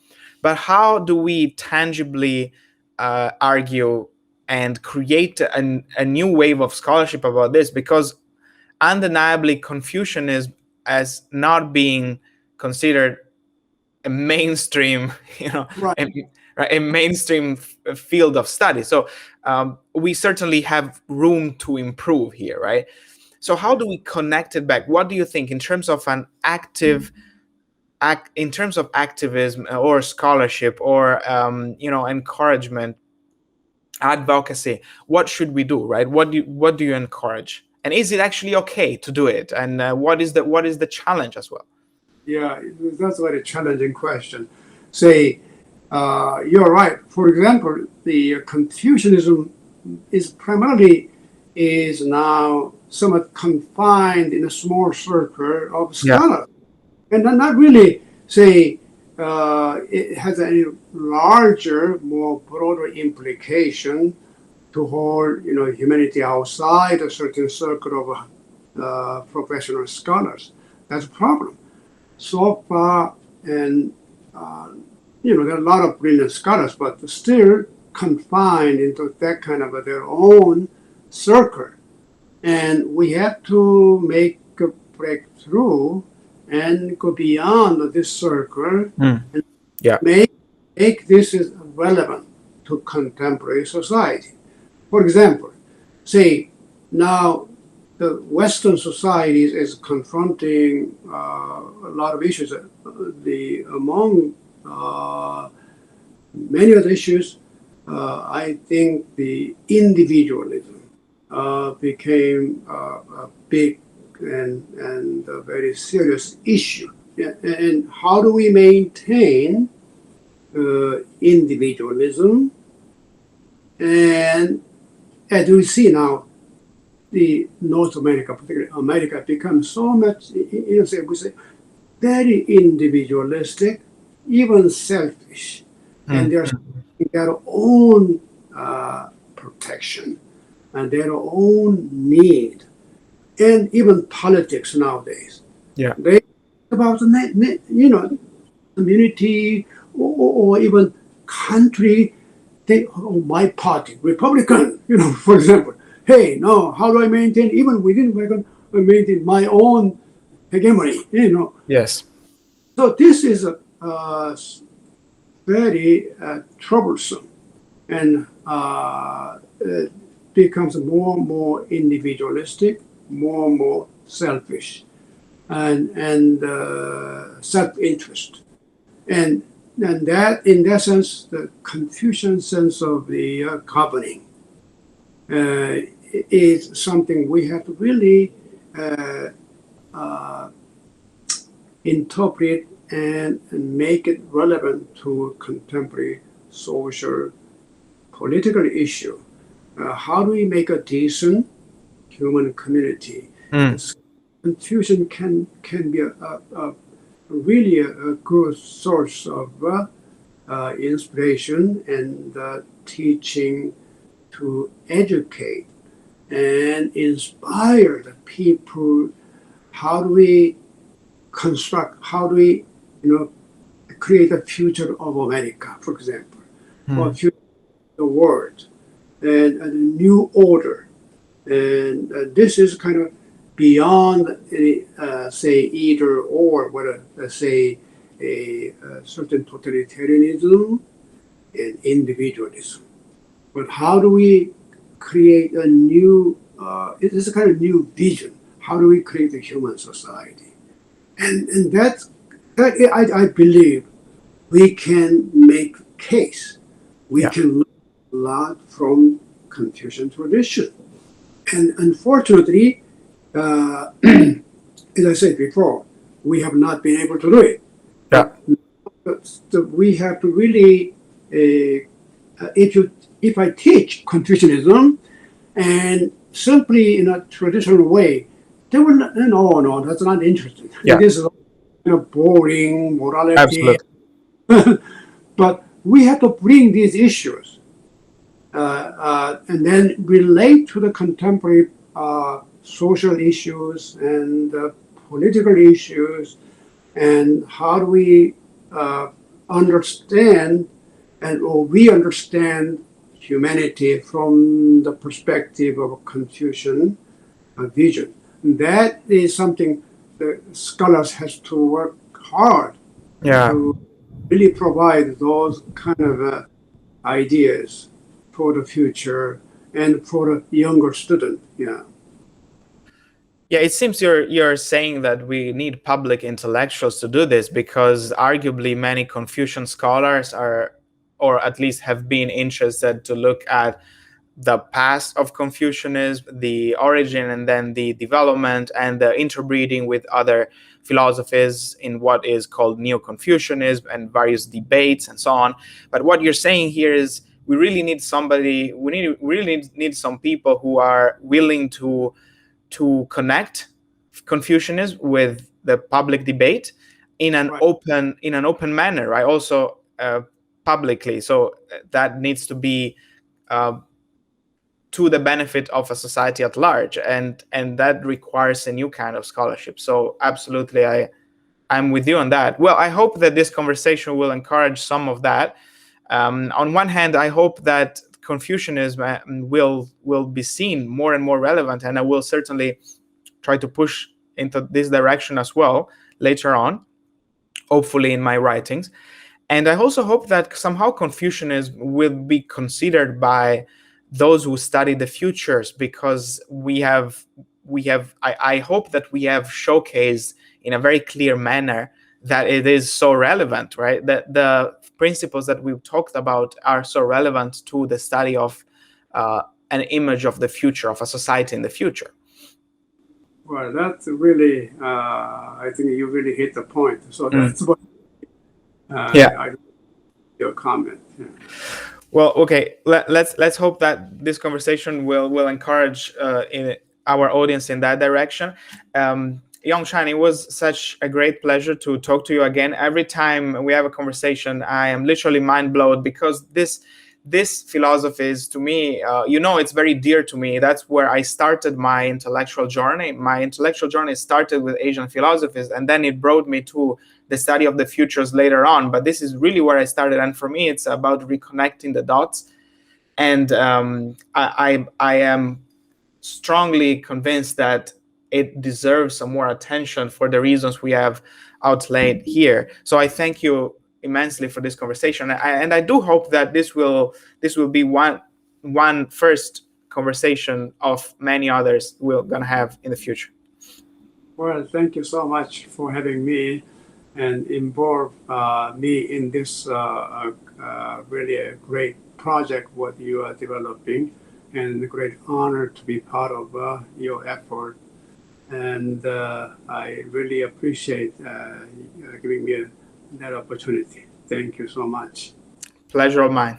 But how do we tangibly argue and create a new wave of scholarship about this? Because undeniably, Confucianism as not being considered a mainstream, a mainstream field of study. So we certainly have room to improve here, right? So how do we connect it back? What do you think in terms of an in terms of activism or scholarship or encouragement, advocacy? What should we do, right? What do you encourage? And is it actually okay to do it? And what is the challenge as well? Yeah, that's a very challenging question. Say, you're right. For example, the Confucianism is now somewhat confined in a small circle of scholars, and not really say it has any larger, more broader implication to hold humanity outside a certain circle of professional scholars. That's a problem. So far, and there are a lot of brilliant scholars, but still confined into that kind of their own circle. And we have to make a breakthrough and go beyond this circle and make this relevant to contemporary society. For example, say now the Western societies is confronting a lot of issues. Among many of the issues, I think the individualism became a big and a very serious issue. And how do we maintain individualism? And as we see now, the North America, particularly America, becomes so much, we say, very individualistic, even selfish, and they're their own protection. and their own need, and even politics nowadays. Yeah. They about community or even country. They, oh, my party, Republican, for example. Hey, no, how do I maintain, even within Republican, I maintain my own hegemony. Yes. So this is very troublesome, and it becomes more and more individualistic, more and more selfish, and self-interest, and that, in that sense, the Confucian sense of the governing is something we have to really interpret and make it relevant to contemporary social, political issue. How do we make a decent human community? Confucian can be really a good source of inspiration and teaching to educate and inspire the people. How do we construct, how do we create a future of America, for example, or future of the world, and a new order. And this is kind of beyond any, say, either or, whether, say, a certain totalitarianism and individualism. But how do we create a new, it is a kind of new vision. How do we create a human society? And that I believe we can make case. We can learn a lot from Confucian tradition. And unfortunately, as I said before, we have not been able to do it. Yeah. But we have to really, if I teach Confucianism and simply in a traditional way, they will not, no, that's not interesting. Yeah. This is boring morality. Absolutely. But we have to bring these issues and then relate to the contemporary social issues and political issues, and how do we understand or we understand humanity from the perspective of a Confucian vision. That is something the scholars has to work hard to really provide those kind of ideas for the future and for the younger student. Yeah, it seems you're saying that we need public intellectuals to do this, because arguably many Confucian scholars are, or at least have been interested to look at the past of Confucianism, the origin, and then the development and the interbreeding with other philosophies in what is called Neo-Confucianism and various debates and so on. But what you're saying here is we really need somebody, we really need some people who are willing to connect Confucianism with the public debate in an open manner, right? Also publicly. So that needs to be to the benefit of a society at large, and that requires a new kind of scholarship. So absolutely, I'm with you on that. Well, I hope that this conversation will encourage some of that. On one hand, I hope that Confucianism will be seen more and more relevant, and I will certainly try to push into this direction as well later on, hopefully in my writings. And I also hope that somehow Confucianism will be considered by those who study the futures, because I hope that we have showcased in a very clear manner that it is so relevant, right? That the principles that we've talked about are so relevant to the study of an image of the future, of a society in the future. Well, that's really, I think you really hit the point. So that's what your comment. Yeah. Well, okay. Let's hope that this conversation will encourage in our audience in that direction. Yongshan, it was such a great pleasure to talk to you again. Every time we have a conversation, I am literally mind blown, because this philosophy is, to me, it's very dear to me. That's where I started my intellectual journey. My intellectual journey started with Asian philosophies, and then it brought me to the study of the futures later on. But this is really where I started, and for me, it's about reconnecting the dots. And I am strongly convinced that it deserves some more attention for the reasons we have outlaid here. So I thank you immensely for this conversation, and I do hope that this will be one first conversation of many others we're gonna have in the future. Well, thank you so much for having me and involve me in this really a great project what you are developing, and a great honor to be part of your effort. And I really appreciate giving me that opportunity. Thank you so much. Pleasure of mine.